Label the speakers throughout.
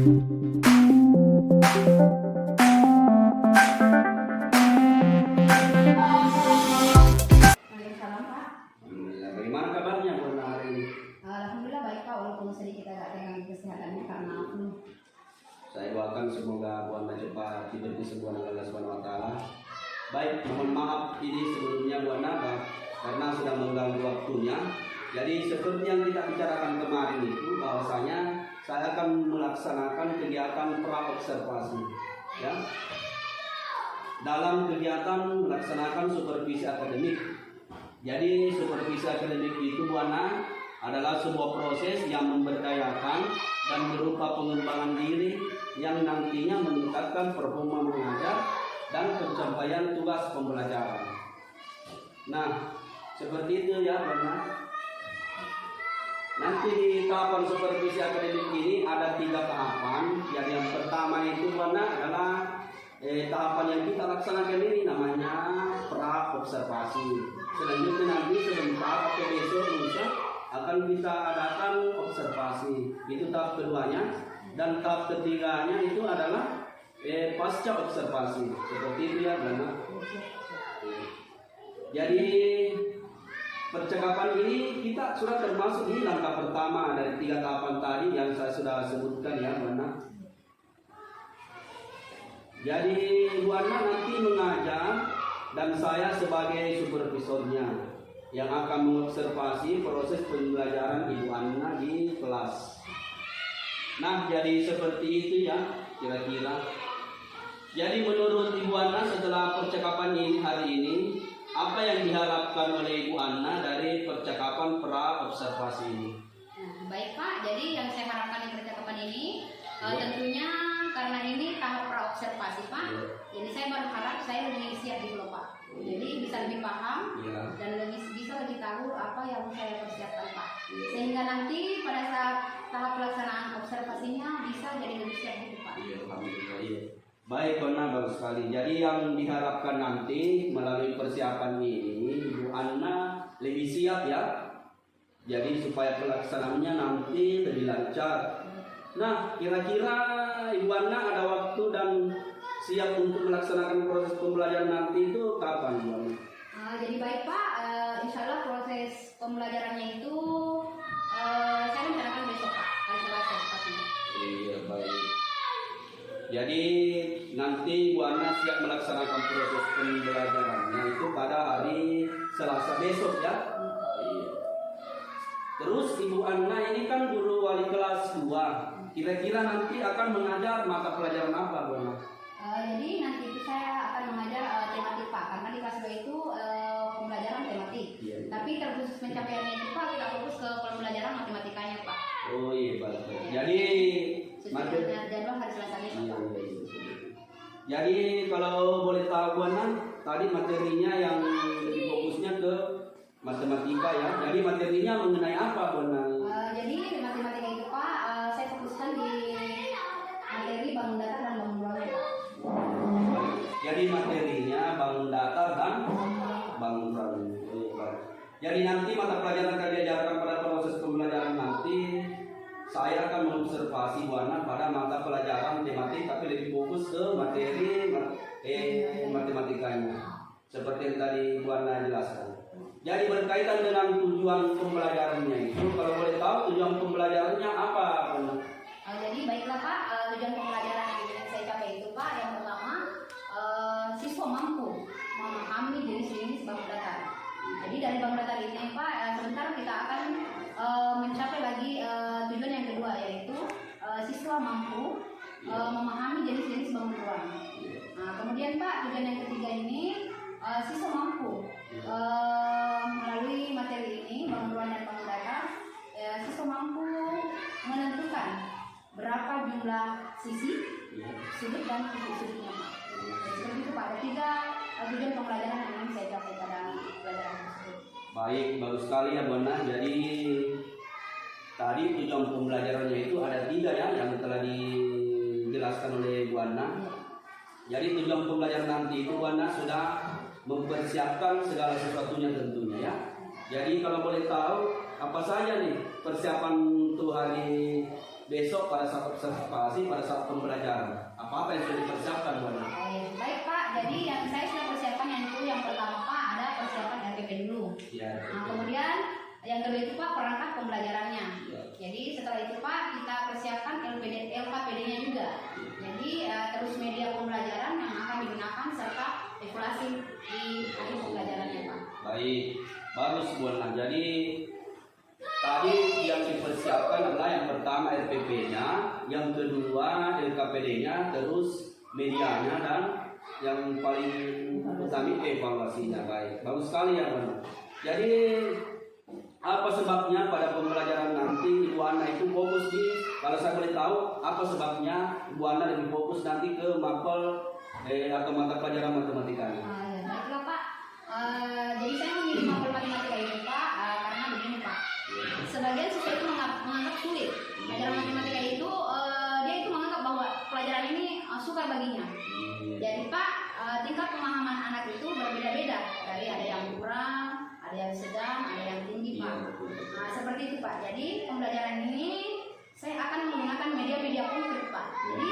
Speaker 1: Waalaikumsalam, Pak.
Speaker 2: Alhamdulillah. Bagaimana kabarnya Bu Ana hari ini?
Speaker 1: Alhamdulillah baik, Pak, walaupun sedikit agak terganggu kesehatannya karena flu.
Speaker 2: Saya doakan semoga Bu Ana cepat diberi kesembuhan oleh Allah Subhanahu wa taala. Baik, mohon maaf ini sebelumnya Bu Ana karena sudah mengganggu waktunya. Jadi seperti yang kita bicarakan kemarin itu bahwasanya saya akan melaksanakan kegiatan pra-observasi ya. Dalam kegiatan melaksanakan supervisi akademik. Jadi supervisi akademik itu Bu Ana adalah sebuah proses yang memberdayakan dan berupa pengembangan diri yang nantinya meningkatkan performa mengajar dan pencapaian tugas pembelajaran. Nah, seperti itu ya Bu Ana. Nanti di tahapan supervisi akademik ini ada 3 tahapan. Jadi yang pertama itu Bu Ana adalah tahapan yang kita laksanakan ini namanya pra-observasi. Selanjutnya nanti sebentar atau besok lusa akan kita adakan observasi. Itu tahap keduanya. Dan tahap ketiganya itu adalah pasca observasi. Seperti itu ya Bu Ana. Jadi percakapan ini kita sudah termasuk di langkah pertama dari 3 tahapan tadi yang saya sudah sebutkan ya Bu Ana. Jadi Bu Ana nanti mengajar dan saya sebagai supervisornya yang akan mengobservasi proses pembelajaran Ibu Ana di kelas. Nah, jadi seperti itu ya kira-kira. Jadi menurut Ibu Ana setelah percakapan ini hari ini, apa yang diharapkan oleh Ibu Ana dari percakapan pra-observasi ini?
Speaker 1: Baik, Pak, jadi yang saya harapkan di percakapan ini tentunya karena ini tahap pra-observasi, Pak. Jadi saya berharap saya lebih siap gitu loh, Pak. Jadi bisa lebih paham dan bisa lebih tahu apa yang saya persiapkan, Pak. Sehingga nanti pada saat tahap pelaksanaan observasinya bisa jadi lebih siap gitu, Pak.
Speaker 2: Alhamdulillah. Baik, Bu Ana, bagus sekali. Jadi yang diharapkan nanti melalui persiapan ini Ibu Ana lebih siap ya. Jadi supaya pelaksanaannya nanti lebih lancar. Nah, kira-kira Ibu Ana ada waktu dan siap untuk melaksanakan proses pembelajaran nanti itu kapan, Bu Ana?
Speaker 1: Jadi baik, Pak, insya Allah proses pembelajarannya itu saya rencanakan besok, Pak, hari Selasa tepatnya.
Speaker 2: Iya, baik. Jadi nanti Bu Ana siap melaksanakan proses pembelajarannya itu pada hari Selasa besok ya. Iya. Terus Ibu Ana ini kan guru wali kelas 2. Kira-kira nanti akan mengajar mata pelajaran apa, Bu Ana?
Speaker 1: Jadi nanti itu saya akan mengajar tematik, Pak, karena di kelas 2 itu pembelajaran tematik.
Speaker 2: Iya.
Speaker 1: Tapi terkhusus pencapaiannya itu, Pak, kita fokus ke pembelajaran matematikanya, Pak.
Speaker 2: Oh iya, baik. Jadi
Speaker 1: sesuai dengan jadwal hari Selasa besok, Pak.
Speaker 2: Jadi kalau boleh tahu Bu Ana, tadi materinya yang lebih fokusnya ke matematika ya. Jadi materinya mengenai apa, Bu Ana?
Speaker 1: Jadi matematika itu, Pak, saya fokuskan di materi bangun datar dan bangun ruangan, Pak.
Speaker 2: Jadi materinya bangun datar dan bangun ruangan. Jadi nanti mata pelajaran yang diajarkan pada proses pembelajaran nanti saya akan mengobservasi Bu Ana pada mata pelajaran tematik tapi lebih fokus ke materi matematikanya. Seperti yang tadi Bu Ana jelaskan. Jadi berkaitan dengan tujuan pembelajarannya itu, kalau boleh tahu tujuan pembelajarannya apa, Bu Ana?
Speaker 1: Jadi baiklah, Pak, tujuan pembelajaran yang ingin saya capai itu, Pak, yang pertama siswa mampu memahami jenis-jenis bangun datar. Jadi dari bangun datar ini, Pak, sebentar kita akan mencapai lagi tujuan yang kedua, yaitu siswa mampu memahami jenis-jenis bangun ruang. Nah, kemudian, Pak, tujuan yang ketiga ini siswa mampu melalui materi ini bangun ruang dan bangun datar, siswa mampu menentukan berapa jumlah sisi, sudut dan titik-sudutnya, Pak. Seperti itu, Pak. Ada 3 tujuan pembelajaran yang ingin saya capai pada pelajaran tersebut.
Speaker 2: Baik, bagus sekali ya Bu Ana. Jadi tadi tujuan pembelajarannya itu ada 3 ya yang telah dijelaskan oleh Bu Ana. Jadi tujuan pembelajaran nanti itu Bu Ana sudah mempersiapkan segala sesuatunya tentunya ya. Jadi kalau boleh tahu apa saja nih persiapan untuk hari besok pada saat observasi, pada saat pembelajaran? Apa yang sudah dipersiapkan Bu Ana?
Speaker 1: Baik Pak, jadi yang saya sudah persiapkan yang pertama Pak ada persiapan RPP dulu.
Speaker 2: Ya.
Speaker 1: Nah, kemudian yang kedua itu Pak perangkat pembelajarannya.
Speaker 2: Ya.
Speaker 1: Jadi setelah itu Pak kita persiapkan LKPD-nya juga. Jadi terus media pembelajaran yang akan digunakan serta evaluasi di akhir pembelajarannya Pak.
Speaker 2: Baik, bagus Bu Ana. Jadi tadi yang dipersiapkan adalah yang pertama RPP-nya, yang kedua LKPD-nya, terus medianya, dan yang paling utama evaluasinya. Baik, bagus sekali ya Bu Ana. Jadi apa sebabnya pada pembelajaran nanti Ibu Ana itu fokus di, kalau saya boleh tahu, apa sebabnya Ibu Ana lebih fokus nanti ke mapel atau mata pelajaran matematikanya?
Speaker 1: Ya, baiklah Pak. Jadi saya memilih mapel matematika ini Pak karena begini Pak. Sebagian siswa itu menganggap sulit. Pelajaran matematika itu dia itu menganggap bahwa pelajaran ini sukar baginya. Jadi Pak, tingkat pemahaman anak itu berbeda-beda. Dari ada yang kurang, ada yang sedang, ada yang tinggi Pak. Nah seperti itu Pak. Jadi pembelajaran ini saya akan menggunakan media-media konkret Pak. Jadi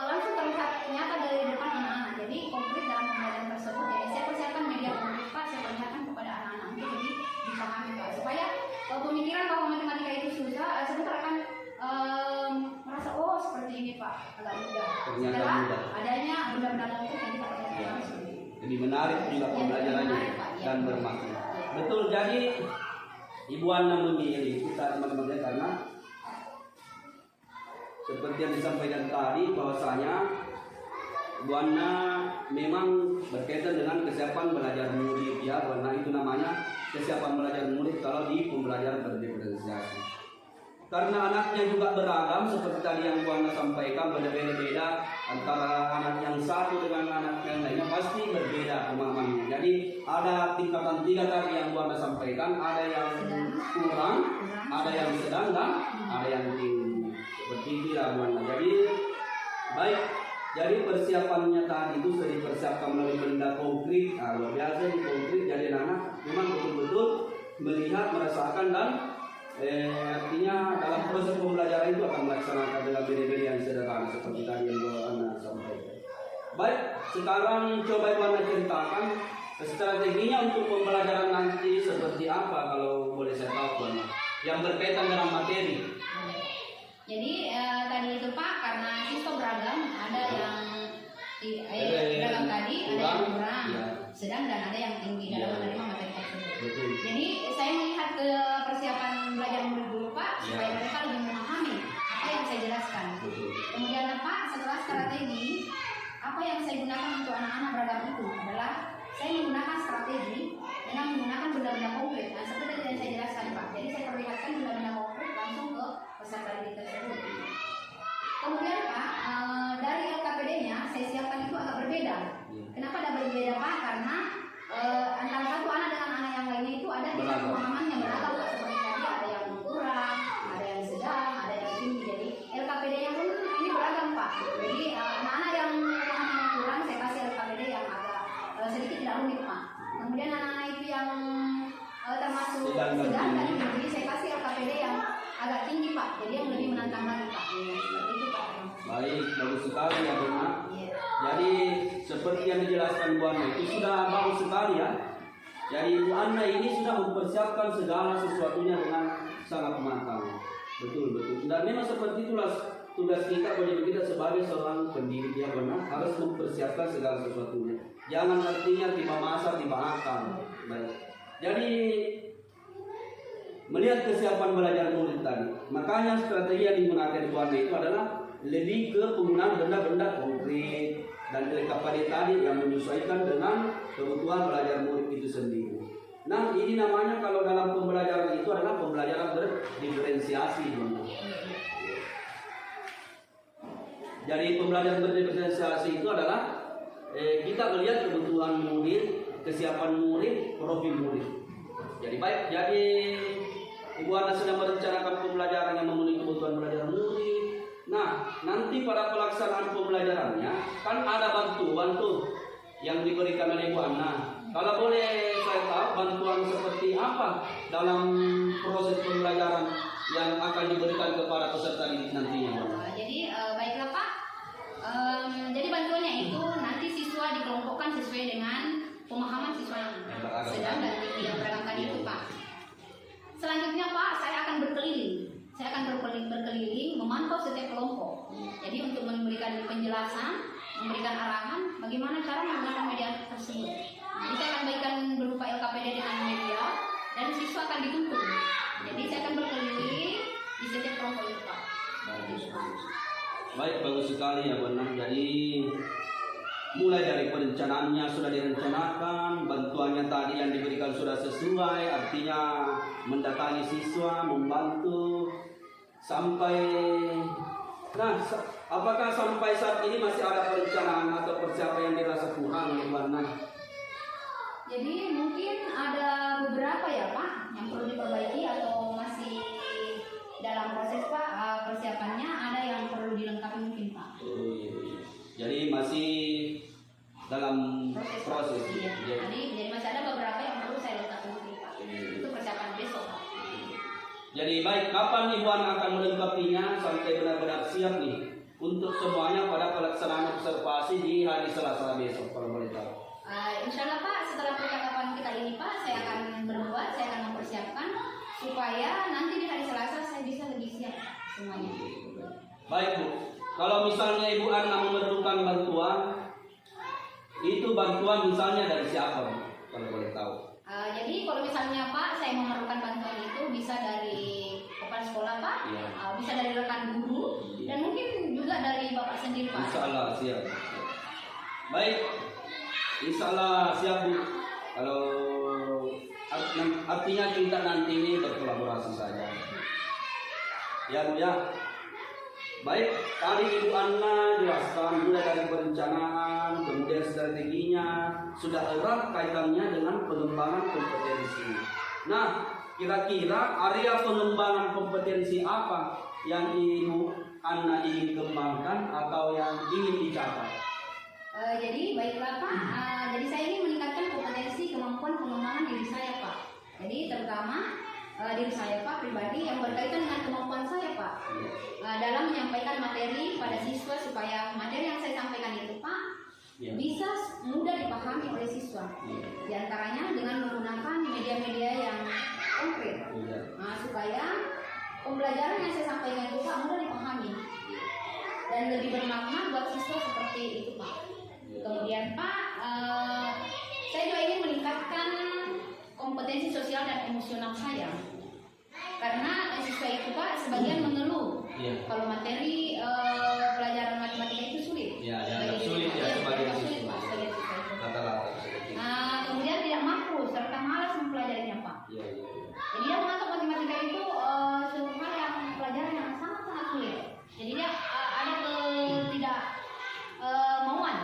Speaker 1: langsung terlihat nyata dari depan anak-anak. Jadi konkret dalam pembelajaran tersebut. Jadi saya persiapkan media konkret Pak. Saya perlihatkan kepada anak-anak untuk jadi dipahami Pak. Supaya pemikiran bahwa matematika itu susah, sebentar akan merasa oh seperti ini Pak, agak mudah. Setelah adanya benda-benda konkret yang kita perlihatkan langsung.
Speaker 2: Lebih menarik juga pembelajarannya dan bermakna. Betul, jadi Ibu Ana memilih kita teman-teman karena seperti yang disampaikan tadi bahwasanya Ibu Ana memang berkaitan dengan kesiapan belajar murid ya, karena itu namanya kesiapan belajar murid kalau di pembelajaran berdiferensiasi. Karena anaknya juga beragam seperti tadi yang Bu Ana sampaikan, berbeda-beda antara anak yang satu dengan anak yang lainnya pasti berbeda pemahamannya. Jadi ada tingkatan 3 tadi yang Bu Ana sampaikan, ada yang kurang, ada yang sedang, dan ada yang tinggi. Seperti itu ya Bu Ana. Jadi baik. Jadi persiapannya tadi itu sudah dipersiapkan melalui benda konkret. Luar biasa di konkret. Jadi anak memang betul-betul melihat, merasakan, dan artinya dalam proses pembelajaran itu akan melaksanakan dengan beda-beda yang sederhana seperti tadi yang Bu Ana sampaikan. Baik, sekarang coba Bu Ana ceritakan strateginya untuk pembelajaran nanti seperti apa kalau boleh saya tahu Bu Ana, yang berkaitan dengan materi.
Speaker 1: Jadi tadi itu Pak, karena siswa beragam, ada yang beragam tadi, ada yang kurang, sedang, dan ada yang tinggi dalam menerima materi tersebut.
Speaker 2: Betul.
Speaker 1: Jadi saya melihat ke persiapan belajar murid dulu Pak, supaya mereka lebih memahami apa yang saya jelaskan.
Speaker 2: Betul.
Speaker 1: Kemudian Pak, setelah strategi, apa yang saya gunakan untuk anak-anak beragam itu adalah saya menggunakan strategi dengan menggunakan benda-benda konkret. Nah seperti yang saya jelaskan Pak, jadi saya perlihatkan benda-benda konkret langsung ke peserta didik tersebut. Kemudian Pak, dari LKPD-nya saya siapkan itu agak berbeda. Kenapa ada berbeda Pak? Karena antara satu anak dengan anak yang lainnya itu ada tingkat pemahaman yang beragam Pak. Seperti tadi ada yang kurang, ada yang sedang, ada yang tinggi. Jadi LKPD-nya pun ini beragam Pak. Jadi anak-anak yang pemahamannya kurang saya kasih LKPD yang agak sedikit tidak rumit Pak. Kemudian anak-anak itu yang termasuk sedang dan tinggi, saya kasih LKPD yang agak tinggi Pak. Jadi yang lebih menantang lagi Pak. Seperti itu Pak.
Speaker 2: Baik, bagus sekali ya Bu Ana. Jadi seperti yang dijelaskan Bu Ana itu sudah bagus sekali ya. Jadi Bu Ana ini sudah mempersiapkan segala sesuatunya dengan sangat matang. Betul. Dan memang seperti itulah tugas kita, kewajiban kita sebagai seorang pendidik ya Bu Ana, harus mempersiapkan segala sesuatunya. Jangan artinya tiba masa tiba akal. Baik. Jadi melihat kesiapan belajar murid tadi, makanya strategi yang digunakan Bu Ana itu adalah lebih ke penggunaan benda-benda konkret dan LKPD tadi yang menyesuaikan dengan kebutuhan belajar murid itu sendiri. Nah ini namanya kalau dalam pembelajaran itu adalah pembelajaran berdiferensiasi. Jadi pembelajaran berdiferensiasi itu adalah kita melihat kebutuhan murid, kesiapan murid, profil murid. Jadi baik, jadi Ibu Ana sedang merencanakan pembelajaran yang memenuhi kebutuhan belajar murid. Nah, nanti pada pelaksanaan pembelajarannya kan ada bantuan tuh yang diberikan oleh Ibu Ana. Kalau boleh saya tahu bantuan seperti apa dalam proses pembelajaran yang akan diberikan kepada peserta didik nantinya, Bu?
Speaker 1: Jadi baiklah Pak. Jadi bantuannya itu nanti siswa dikelompokkan sesuai dengan pemahaman siswa yang sedang dan tinggi yang beragam tadi itu Pak. Selanjutnya Pak, saya akan berkeliling. Saya akan berkeliling memantau setiap kelompok. Jadi untuk memberikan penjelasan, memberikan arahan bagaimana cara menggunakan media tersebut. Jadi saya akan bagikan berupa LKPD dengan media dan siswa akan dituntun. Jadi saya akan berkeliling di setiap kelompok itu Pak.
Speaker 2: Baik, bagus sekali ya benar. Jadi mulai dari perencanaannya sudah direncanakan, bantuannya tadi yang diberikan sudah sesuai, artinya mendatangi siswa, membantu sampai. Nah, apakah sampai saat ini masih ada perencanaan atau persiapan yang dirasa kurang di mana?
Speaker 1: Jadi mungkin ada beberapa ya Pak yang perlu diperbaiki atau masih dalam proses Pak persiapannya, ada yang perlu dilengkapi mungkin Pak.
Speaker 2: Jadi masih dalam proses.
Speaker 1: Iya. Jadi masih ada beberapa yang perlu saya lengkapi mungkin Pak. Itu persiapan besok Pak.
Speaker 2: Jadi baik, kapan Ibu Ana akan melengkapinya sampai benar-benar siap nih untuk semuanya pada pelaksanaan observasi di hari Selasa besok kalau boleh tahu?
Speaker 1: Insya Allah Pak, setelah percakapan kita ini Pak, saya akan berbuat, saya akan mempersiapkan supaya nanti di hari Selasa saya bisa lebih siap semuanya.
Speaker 2: Baik Bu, kalau misalnya Ibu Ana memerlukan bantuan, itu bantuan misalnya dari siapa Bu, kalau boleh tahu?
Speaker 1: Jadi kalau misalnya Pak, saya memerlukan bantuan itu bisa dari kepala sekolah Pak,
Speaker 2: Iya.
Speaker 1: Bisa dari rekan guru, dan mungkin juga dari Bapak sendiri Pak.
Speaker 2: Insya Allah siap. Baik, Insya Allah siap Bu. Kalau artinya kita nanti ini berkolaborasi saja. Ya Bu ya. Baik, tadi Ibu Ana jelaskan mulai dari perencanaan, kemudian strateginya, sudah erat kaitannya dengan pengembangan kompetensi. Nah, kira-kira area pengembangan kompetensi apa yang Ibu Ana ingin kembangkan atau yang ingin dicapai?
Speaker 1: Jadi baiklah Pak, jadi saya ingin meningkatkan kompetensi kemampuan pengembangan diri saya Pak. Jadi terutama diri saya Pak pribadi yang berkaitan dengan kemampuan saya Pak, dalam menyampaikan materi pada siswa supaya materi yang saya sampaikan itu Pak bisa mudah dipahami oleh siswa. Di antaranya dengan menggunakan media-media yang konkret, supaya pembelajaran yang saya sampaikan itu Pak mudah dipahami dan lebih bermakna buat siswa seperti itu Pak. Kemudian Pak, saya juga ingin meningkatkan kompetensi sosial dan emosional saya, karena siswa itu Pak sebagian mengeluh kalau materi pelajaran matematika itu sulit.
Speaker 2: Sulit ya sebagian siswa.
Speaker 1: Sebagian siswa itu.
Speaker 2: Rata-rata.
Speaker 1: Kemudian tidak mampu serta malas mempelajarinya Pak. Jadi dia menganggap matematika itu suatu hal yang pelajaran yang sangat-sangat sulit. Jadi dia ada tidak mauan,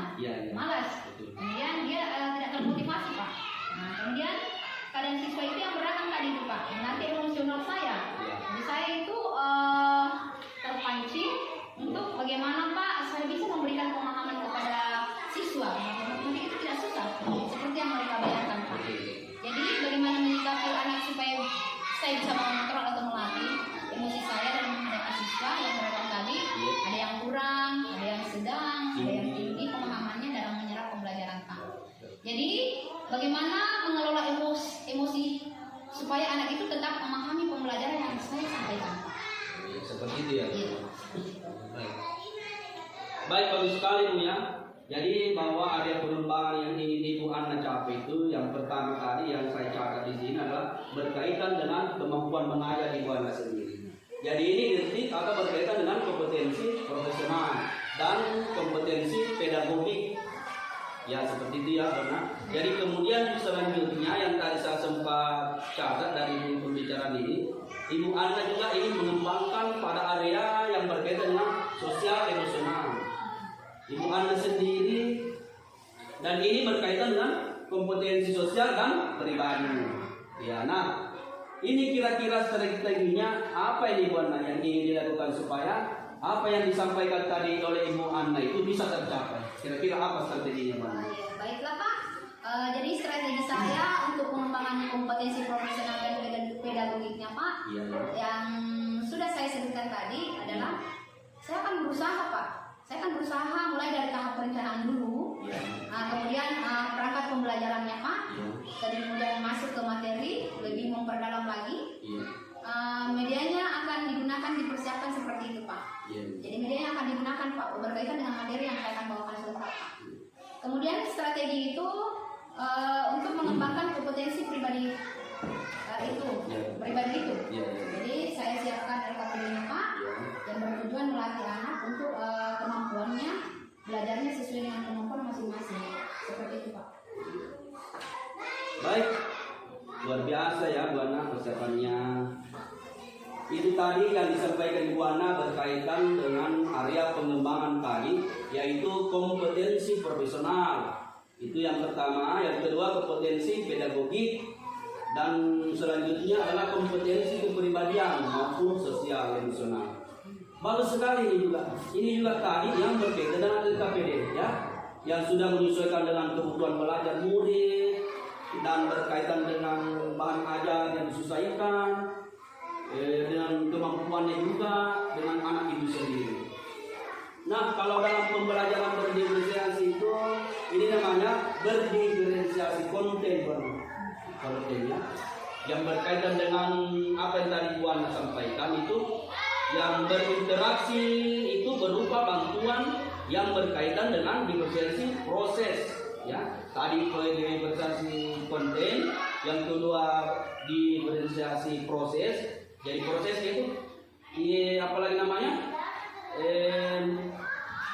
Speaker 1: malas. Kemudian dia tidak termotivasi Pak. Kemudian keadaan siswa itu yang beragam tadi itu Pak. Nanti emosional saya, jadi saya itu terpancing untuk bagaimana Pak saya bisa memberikan pemahaman kepada siswa. Matematika itu tidak susah seperti yang mereka bayangkan Pak. Jadi bagaimana menyikapi anak supaya saya bisa mengontrol atau melatih emosi saya dalam menghadapi siswa yang beragam tadi. Ada yang kurang, ada yang sedang, ada yang tinggi pemahamannya dalam menyerap pembelajaran Pak. Jadi bagaimana mengelola emosi supaya anak itu tetap memahami pembelajaran yang saya sampaikan.
Speaker 2: Seperti itu ya. Baik, bagus sekali Bu ya. Jadi bahwa area pengembangan yang ingin Ibu Ana capai itu yang pertama tadi yang saya catat di sini adalah berkaitan dengan kemampuan mengajar Ibu Ana sendiri. Jadi ini kritik atau berkaitan dengan kompetensi profesional dan kompetensi pedagogik. Ya seperti itu ya benar. Jadi kemudian selanjutnya yang tadi saya sempat catat dari pembicaraan ini, Ibu Ana juga ingin mengembangkan pada area yang berkaitan dengan sosial emosional. Ibu Ana sendiri dan ini berkaitan dengan kompetensi sosial dan pribadi. Ya, nah ini kira-kira strateginya apa ini Ibu Ana yang ingin dilakukan supaya apa yang disampaikan tadi oleh Ibu Ana itu bisa tercapai? Kira-kira apa strateginya Ibu Ana?
Speaker 1: Baiklah Pak, jadi strategi saya untuk pengembangan kompetensi profesional dan pedagogiknya Pak, yang sampaikan tadi adalah saya akan berusaha Pak. Saya akan berusaha mulai dari tahap perencanaan dulu,
Speaker 2: Ya.
Speaker 1: kemudian perangkat pembelajarannya Pak,
Speaker 2: Ya.
Speaker 1: kemudian masuk ke materi, lebih memperdalam lagi.
Speaker 2: Ya.
Speaker 1: Medianya akan digunakan dipersiapkan seperti itu Pak.
Speaker 2: Ya.
Speaker 1: Jadi medianya akan digunakan Pak berkaitan dengan materi yang saya akan bawakan sebentar Pak. Kemudian strategi itu untuk mengembangkan kompetensi pribadi pribadi itu.
Speaker 2: Ya.
Speaker 1: Jadi saya siapkan RKPD-nya Pak
Speaker 2: Ya.
Speaker 1: yang bertujuan melatih anak untuk kemampuannya belajarnya sesuai dengan kemampuan masing-masing. Seperti itu Pak.
Speaker 2: Baik, luar biasa ya Bu Ana persiapannya. Itu tadi yang disampaikan Bu Ana berkaitan dengan area pengembangan tadi, yaitu kompetensi profesional. Itu yang pertama. Yang kedua kompetensi pedagogik, dan selanjutnya adalah kompetensi kepribadian maupun sosial emosional. Bagus sekali ini juga. Ini juga tadi yang berkaitan dengan LKPD ya, yang sudah menyesuaikan dengan kebutuhan belajar murid dan berkaitan dengan bahan ajar yang disesuaikan dengan kemampuannya juga dengan anak itu sendiri. Nah, kalau dalam pembelajaran berdiferensiasi itu ini namanya berdiferensiasi kontennya yang berkaitan dengan apa yang tadi Bu Ana sampaikan itu, yang berinteraksi itu berupa bantuan yang berkaitan dengan diferensiasi proses ya. Tadi diferensiasi konten, yang kedua diferensiasi proses. Jadi prosesnya itu apalagi namanya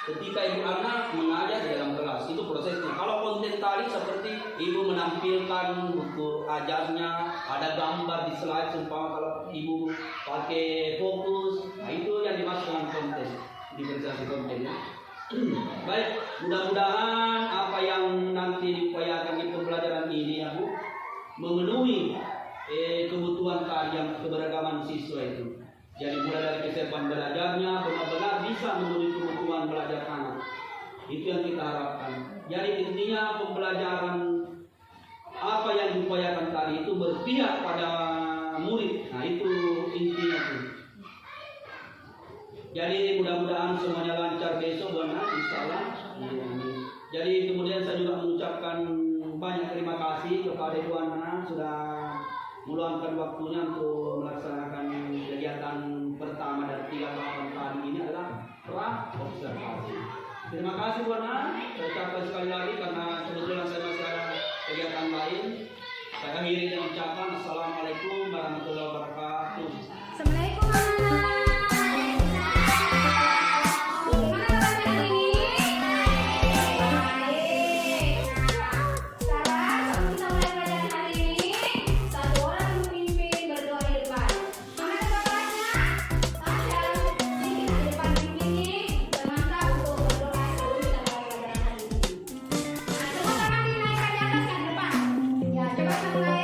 Speaker 2: ketika Ibu Ana mengajar di dalam kelas, itu prosesnya. Kalau konten tadi seperti Ibu menampilkan buku ajarnya, ada gambar di slide, seumpama kalau Ibu pakai fokus, nah itu yang dimaksud dengan konten, diferensiasi kontennya. Baik, mudah-mudahan apa yang nanti diupayakan di pembelajaran ini ya Bu, memenuhi kebutuhan tadi yang keberagaman siswa itu. Jadi mulai dari kesiapan belajarnya benar-benar bisa memenuhi kebutuhan belajar anak. Itu yang kita harapkan. Jadi intinya pembelajaran apa yang diupayakan tadi itu berpihak pada murid. Nah itu intinya tuh. Jadi mudah-mudahan semuanya lancar besok Bu Ana, insyaallah. Jadi kemudian saya juga mengucapkan banyak terima kasih kepada Ibu Ana sudah meluangkan waktunya untuk melaksanakan kegiatan pertama dari 3 tahapan tadi ini adalah pra-observasi. Terima kasih Bu Ana, saya ucapkan sekali lagi karena kebetulan saya masih ada kegiatan lain. Saya akhiri dengan ucapan Assalamualaikum warahmatullahi wabarakatuh.
Speaker 1: Assalamualaikum Mama. Ya, coba mulai.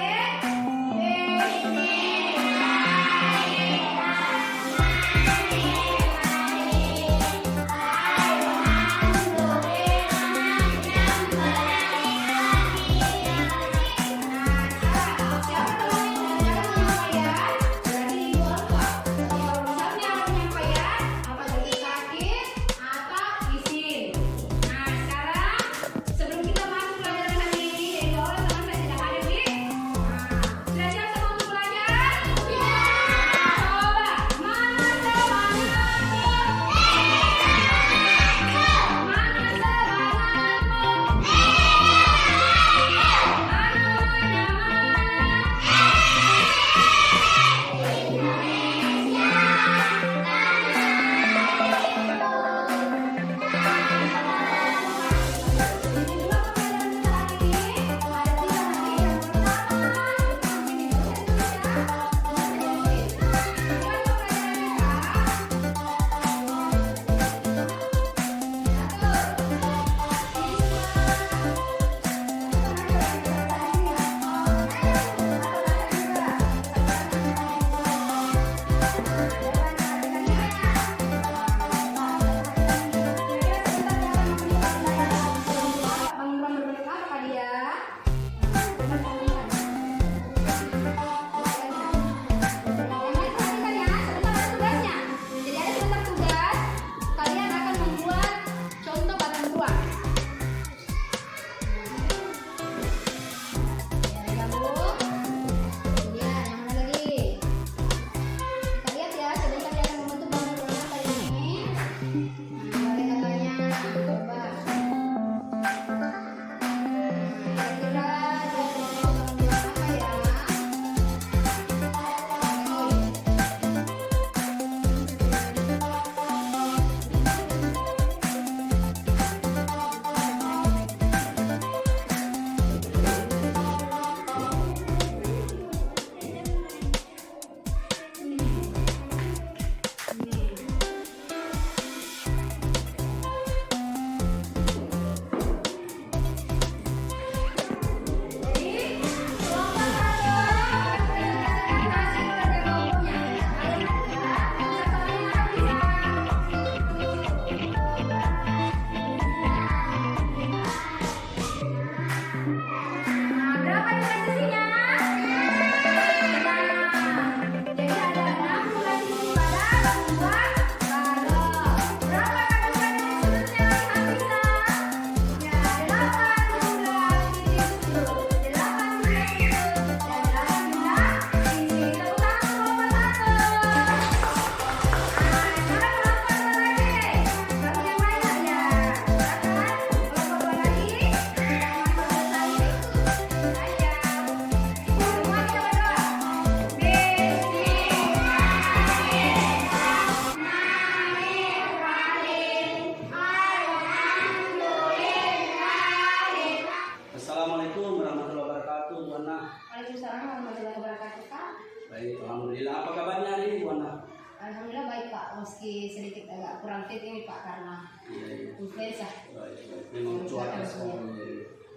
Speaker 2: Assalamualaikum warahmatullahi wabarakatuh, Bu Ana.
Speaker 1: Waalaikumsalam warahmatullahi wabarakatuh, Kak.
Speaker 2: Baik, alhamdulillah. Apa kabarnya hari ini, Bu Ana?
Speaker 1: Alhamdulillah baik, Pak. Meski sedikit agak kurang fit ini, Pak, karena
Speaker 2: Iya, iya.
Speaker 1: influenza.
Speaker 2: Baik, baik. Memang cuaca sekarang.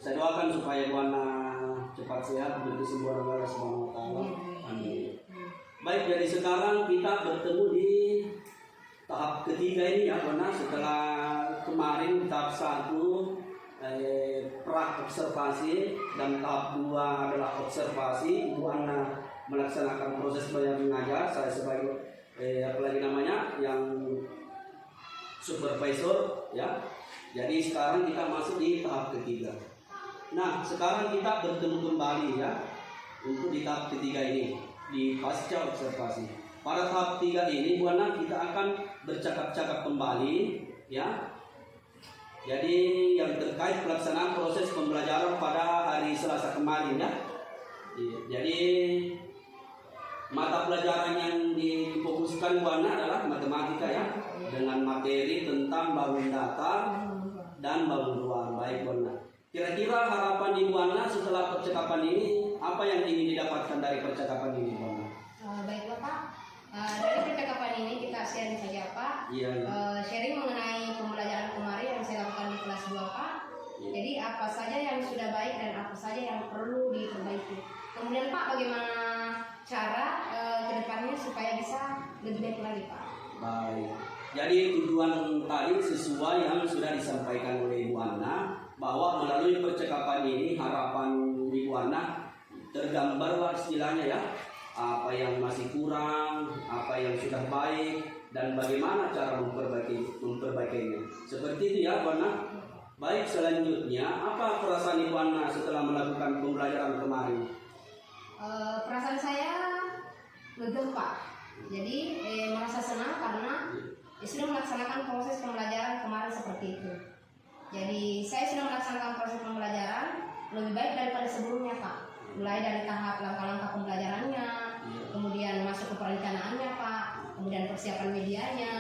Speaker 2: Saya doakan supaya Bu Ana cepat sehat dan kesembuhan Allah Subhanahu wa taala. Amin. Baik, jadi sekarang kita bertemu di tahap ketiga ini ya, Bu Ana. Setelah kemarin tahap 1 pra observasi dan tahap 2 adalah observasi. Bu Ana melaksanakan proses belajar mengajar, saya sebagai apalagi namanya yang supervisor ya. Jadi sekarang kita masuk di tahap ketiga. Nah, sekarang kita bertemu kembali ya untuk di tahap ketiga ini di pasca observasi. Pada tahap 3 ini Bu Ana kita akan bercakap-cakap kembali ya. Jadi yang terkait pelaksanaan proses pembelajaran pada hari Selasa kemarin ya. Jadi mata pelajaran yang difokuskan Bu Ana adalah matematika ya, dengan materi tentang bangun datar dan bangun ruang. Baik Bu Ana. Kira-kira harapan di Bu Ana setelah percakapan ini, apa yang ingin didapatkan dari percakapan ini Bu Ana?
Speaker 1: Baiklah, Pak. Dari percakapan ini kita sharing saja, Pak.
Speaker 2: Iya.
Speaker 1: Sharing mengenai pembelajaran kemarin yang saya lakukan di kelas 2, Pak.
Speaker 2: Iya.
Speaker 1: Jadi apa saja yang sudah baik dan apa saja yang perlu diperbaiki. Kemudian, Pak, bagaimana cara ke depannya supaya bisa lebih baik lagi, Pak?
Speaker 2: Baik. Jadi tujuan tadi sesuai yang sudah disampaikan oleh Ibu Ana, bahwa melalui percakapan ini harapan Ibu Ana tergambarlah istilahnya ya, apa yang masih kurang, apa yang sudah baik, dan bagaimana cara memperbaikinya. Seperti itu ya Bu Ana. Baik, selanjutnya apa perasaan Ibu Ana setelah melakukan pembelajaran kemarin?
Speaker 1: Perasaan saya lega, Pak. Jadi merasa senang karena sudah melaksanakan proses pembelajaran kemarin seperti itu. Jadi saya sudah melaksanakan proses pembelajaran lebih baik daripada sebelumnya, Pak. Mulai dari tahap langkah-langkah pembelajarannya, kemudian masuk ke perencanaannya, Pak, kemudian persiapan medianya,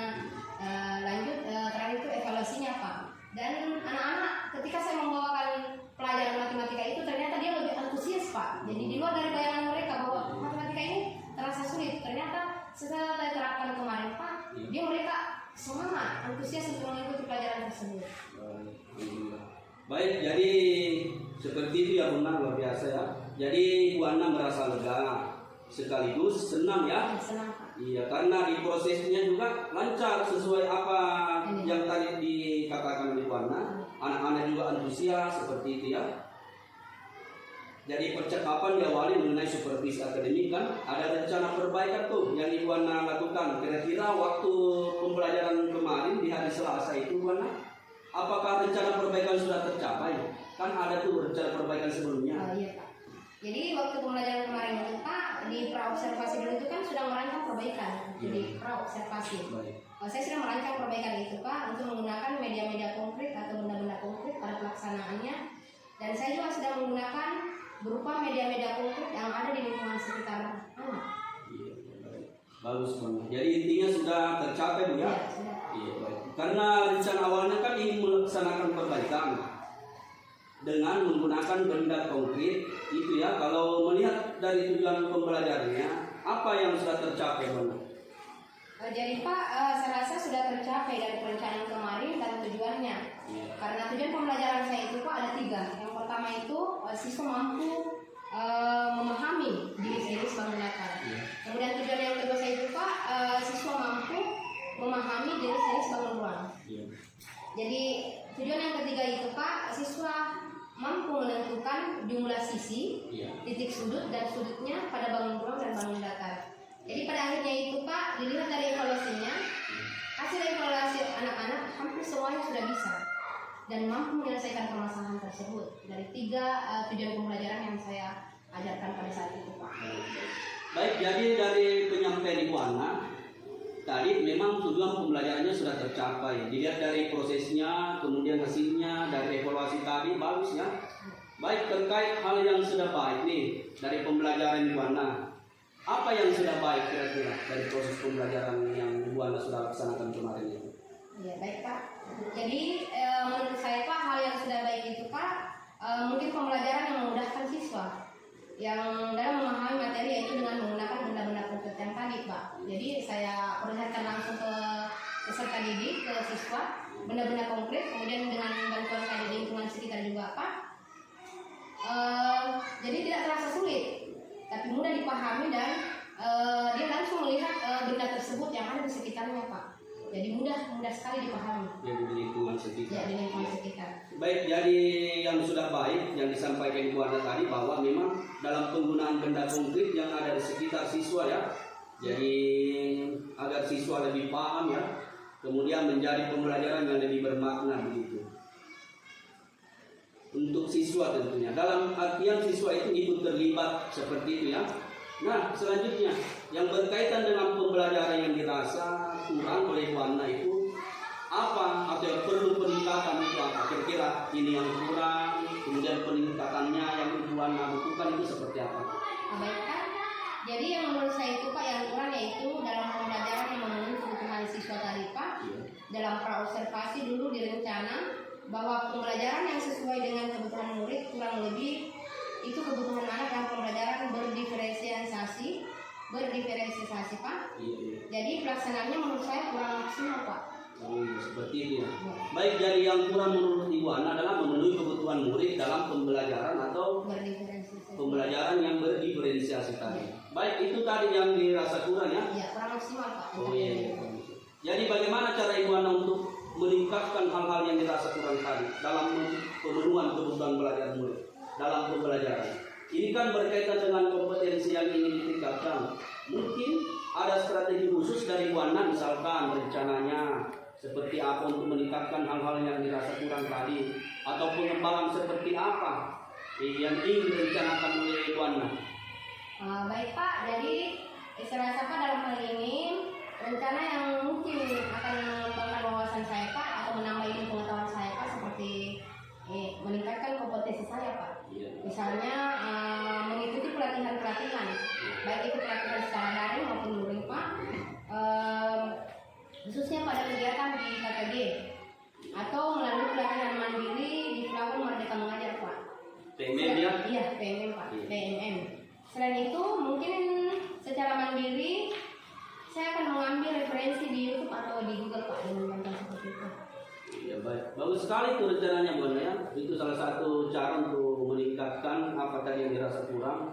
Speaker 1: lanjut terakhir itu evaluasinya, Pak. Dan anak-anak ketika saya membawakan pelajaran matematika itu ternyata dia lebih antusias, Pak. Jadi di luar dari bayangan mereka bahwa matematika ini terasa sulit, ternyata setelah saya terapkan kemarin, Pak, dia mereka semangat, antusias untuk mengikuti pelajaran tersebut.
Speaker 2: Baik, jadi seperti itu ya Bu Ana, luar biasa ya. Jadi Bu Ana merasa lega sekaligus senang ya.
Speaker 1: Senang, Pak.
Speaker 2: Iya, karena di prosesnya juga lancar sesuai apa yang tadi dikatakan oleh Bu Ana. Anak-anak juga antusias seperti itu ya. Jadi percakapan diawali mengenai supervisi akademik kan. Ada rencana perbaikan tuh yang Ibu Ana lakukan. Kira-kira waktu pembelajaran kemarin di hari Selasa itu Bu Ana, apakah rencana perbaikan sudah tercapai? Kan ada tuh rencana perbaikan sebelumnya.
Speaker 1: Iya, Pak. Jadi waktu pembelajaran kemarin itu, Pak, di pra-observasi dulu itu kan sudah merancang perbaikan. Jadi pra-observasi. Saya sudah merancang perbaikan itu, Pak, untuk menggunakan media-media konkret atau benda-benda konkret pada pelaksanaannya. Dan saya juga sudah menggunakan berupa media-media konkret yang ada di lingkungan sekitar anak.
Speaker 2: Bagus banget. Jadi intinya sudah tercapai Bu ya?
Speaker 1: Iya, sudah.
Speaker 2: Iya, baik. Karena rencana awalnya kan ingin melaksanakan perbaikan dengan menggunakan benda konkret itu ya. Kalau melihat dari tujuan pembelajarannya, apa yang sudah tercapai Bu?
Speaker 1: Jadi Pak, saya rasa sudah tercapai dari perencanaan kemarin dan tujuannya. Karena tujuan pembelajaran saya itu, Pak, ada 3. Yang pertama itu siswa mampu memahami diri sendiri sebagai datar. Kemudian tujuan yang kedua saya itu, Pak, siswa mampu memahami diri sendiri sebagai ruang. Jadi tujuan yang ketiga itu, Pak, siswa mampu menentukan jumlah sisi, titik sudut dan sudutnya pada bangun ruang dan bangun datar. Jadi pada akhirnya itu, Pak, dilihat dari evaluasinya,
Speaker 2: jadi dari penyampaian Ibu Ana tadi memang tujuan pembelajarannya sudah tercapai. Dilihat dari prosesnya, kemudian hasilnya, dari evaluasi tadi bagus ya. Baik, terkait hal yang sudah baik nih dari pembelajaran Ibu Ana. Apa yang sudah baik kira-kira dari proses pembelajaran yang Ibu Ana sudah laksanakan kemarin itu?
Speaker 1: Ya baik Pak. Jadi menurut saya Pak, hal yang sudah baik itu Pak, mungkin pembelajaran yang memudahkan siswa yang dalam memahami materi yaitu dengan menggunakan benda-benda konkret yang tadi Pak. Jadi saya perlihatkan langsung ke peserta didik, ke siswa, benda-benda konkret, kemudian dengan bantuan tadi lingkungan sekitar juga Pak. Jadi tidak terasa sulit, tapi mudah dipahami dan dia langsung melihat benda tersebut yang ada di sekitarnya Pak. Jadi mudah sekali dipahami.
Speaker 2: Yang di lingkungan sekitar.
Speaker 1: Ya, di lingkungan sekitar.
Speaker 2: Baik, jadi yang sudah baik yang disampaikan Ibu Ana tadi bahwa memang dalam penggunaan benda konkret yang ada di sekitar siswa ya. Jadi agar siswa lebih paham ya. Kemudian menjadi pembelajaran yang lebih bermakna begitu. Untuk siswa tentunya. Dalam artian siswa itu ikut terlibat seperti itu ya. Nah, selanjutnya yang berkaitan dengan pembelajaran yang dirasa kurang oleh Ibu Ana itu apa atau yang perlu peningkatan itu apa? Kira-kira ini yang kurang, kemudian peningkatannya yang Ibu Ana butuhkan itu seperti apa?
Speaker 1: Baik Pak. Jadi yang menurut saya itu Pak yang kurang yaitu dalam pembelajaran yang memenuhi kebutuhan siswa tadi Pak. Dalam praobservasi dulu direncana bahwa pembelajaran yang sesuai dengan kebutuhan murid kurang lebih itu kebutuhan anak dalam pembelajaran berdiferensiasi Pak. Jadi pelaksanaannya menurut saya kurang maksimal Pak.
Speaker 2: Oh, seperti itu ya. Baik, jadi yang kurang menurut Ibu Ana adalah memenuhi kebutuhan murid dalam pembelajaran atau pembelajaran yang berdiferensiasi tadi. Baik, itu tadi yang dirasa kurang ya.
Speaker 1: Iya, kurang maksimal Pak.
Speaker 2: Oh iya. Jadi bagaimana cara Ibu Ana untuk meningkatkan hal-hal yang dirasa kurang tadi dalam pemenuhan kebutuhan belajar murid dalam pembelajaran? Ini kan berkaitan dengan kompetensi yang ingin ditingkatkan. Mungkin ada strategi khusus dari Ibu Ana misalkan rencananya seperti apa untuk meningkatkan hal-hal yang dirasa kurang tadi, atau pengembangan seperti apa yang ingin direncanakan oleh Ibu Ana?
Speaker 1: Baik Pak, jadi saya rasa Pak dalam hal ini rencana yang mungkin akan mengembangkan wawasan saya Pak atau menambah ilmu pengetahuan saya Pak seperti meningkatkan kompetensi saya Pak. Misalnya mengikuti pelatihan-pelatihan, baik itu pelatihan secara daring maupun luring Pak, khususnya pada kegiatan di KKG atau melalui pelatihan mandiri di Pelabuhan Merdeka Mengajar Pak.
Speaker 2: PMM ya?
Speaker 1: Iya, PMM Pak, PMM. Selain itu mungkin secara mandiri saya akan mengambil referensi di YouTube atau di Google Pak dengan bantuan seperti itu.
Speaker 2: Ya baik, bagus sekali itu rencananya Bu Ana ya. Itu salah satu cara untuk meningkatkan apa tadi yang dirasa kurang.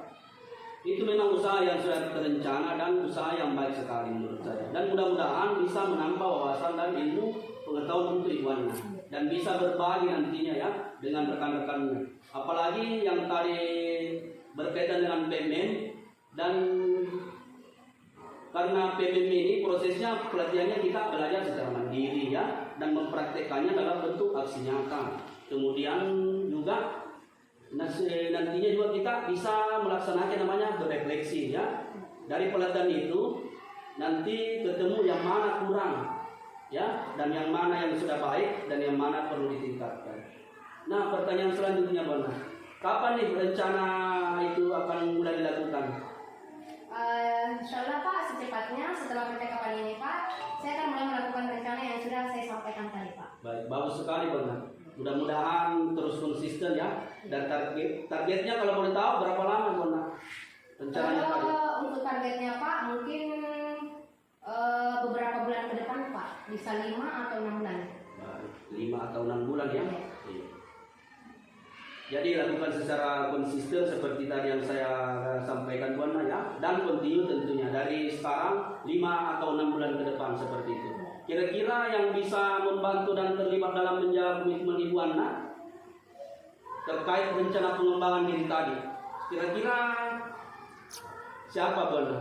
Speaker 2: Itu memang usaha yang sudah terencana dan usaha yang baik sekali menurut saya. Dan mudah-mudahan bisa menambah wawasan dan ilmu pengetahuan untuk Ibu Ana dan bisa berbagi nantinya ya dengan rekan-rekannya. Apalagi yang tadi berkaitan dengan PMM, dan karena PMM ini prosesnya pelatihannya kita belajar secara mandiri ya, dan mempraktekannya dalam bentuk aksi nyata. Kemudian juga nantinya juga kita bisa melaksanakan namanya berefleksi ya. Dari pelatihan itu nanti ketemu yang mana kurang ya, dan yang mana yang sudah baik dan yang mana perlu ditingkatkan. Nah, pertanyaan selanjutnya Bu Ana, kapan nih rencana itu akan mulai dilakukan?
Speaker 1: Insyaallah Pak, secepatnya setelah percakapan ini Pak, saya akan mulai melakukan rencana yang sudah saya sampaikan tadi Pak.
Speaker 2: Baik, bagus sekali Bu Ana. Mudah-mudahan terus konsisten ya. Dan targetnya kalau boleh tahu berapa lama Bu Ana rencananya tadi?
Speaker 1: Untuk targetnya Pak mungkin beberapa bulan ke depan Pak, bisa 5 atau 6 bulan.
Speaker 2: 5 atau 6 bulan ya. Iya. Jadi lakukan secara konsisten seperti tadi yang saya sampaikan Bu Ana ya, dan kontinu tentunya dari sekarang 5 atau 6 bulan ke depan seperti itu. Kira-kira yang bisa membantu dan terlibat dalam menjaga komitmen Ibu Ana terkait rencana pengembangan diri tadi, kira-kira siapa Bu Ana?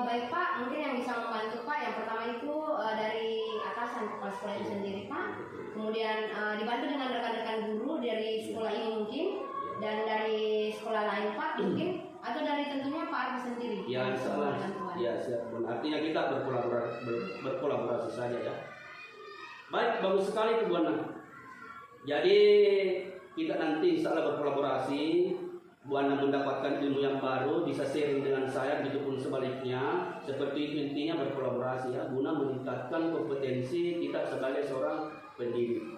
Speaker 1: Baik Pak, mungkin yang bisa membantu Pak yang pertama itu dari atasan kepala sekolah itu sendiri Pak. Kemudian dibantu dengan rekan-rekan guru dari sekolah ini mungkin, dan dari sekolah lain Pak mungkin, atau tergantung dari tentunya Pak Arif sendiri.
Speaker 2: Ya, insyaallah.
Speaker 1: Bantuan.
Speaker 2: Ya, siap. Bun. Artinya kita berkolaborasi saja ya. Baik, bagus sekali Bu Ana. Jadi kita nanti insyaallah berkolaborasi. Bu Ana mendapatkan ilmu yang baru, bisa sharing dengan saya, begitupun sebaliknya. Seperti itu intinya berkolaborasi ya, guna meningkatkan kompetensi kita sebagai seorang pendidik.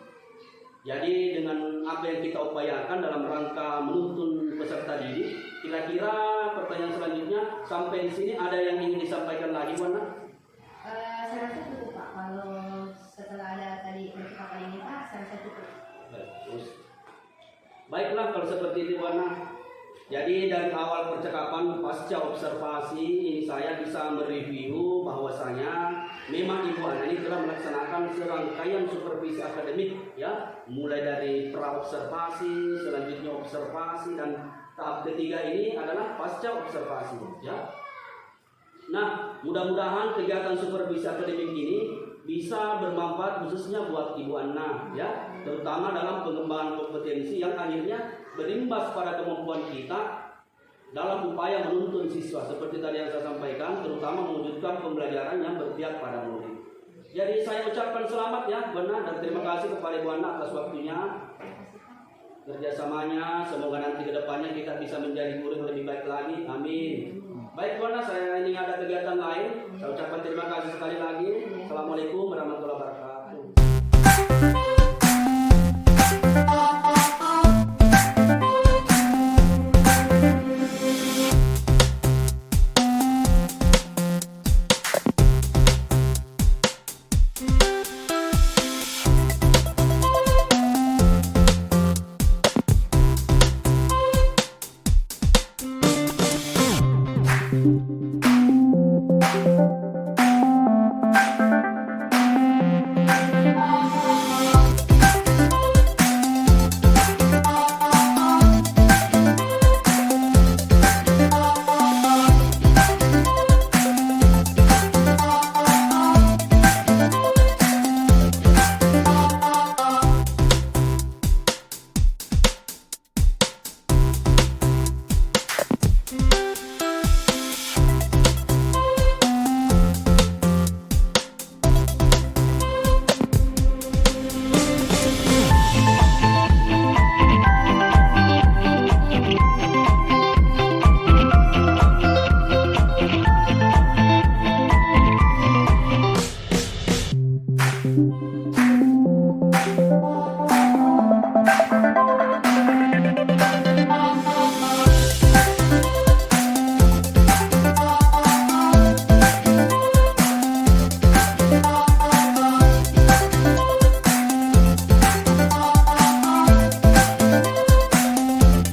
Speaker 2: Jadi dengan apa yang kita upayakan dalam rangka menuntun peserta didik, kira-kira pertanyaan selanjutnya sampai di sini ada yang ingin disampaikan lagi, Bu Ana?
Speaker 1: Saya rasa cukup Pak. Kalau setelah ada tadi percakapan ini Pak, saya rasa cukup.
Speaker 2: Bagus. Baiklah kalau seperti itu Bu Ana. Jadi dari awal percakapan pasca observasi ini saya bisa mereview bahwasanya memang Ibu Ana ini telah melaksanakan serangkaian supervisi akademik ya, mulai dari pra observasi, selanjutnya observasi, dan tahap ketiga ini adalah pasca observasi ya. Nah, mudah-mudahan kegiatan supervisi akademik ini bisa bermanfaat khususnya buat Ibu Ana ya, terutama dalam pengembangan kompetensi yang akhirnya berimbas pada kemampuan kita dalam upaya menuntun siswa seperti tadi yang saya sampaikan, terutama mewujudkan pembelajaran yang berpihak pada murid. Jadi saya ucapkan selamat ya Bu Ana, dan terima kasih kepada Ibu Ana atas waktunya, kerjasamanya. Semoga nanti ke depannya kita bisa menjadi guru yang lebih baik lagi. Amin. Baik Bu Ana, saya ini ada kegiatan lain. Saya ucapkan terima kasih sekali lagi. Assalamualaikum warahmatullahi wabarakatuh.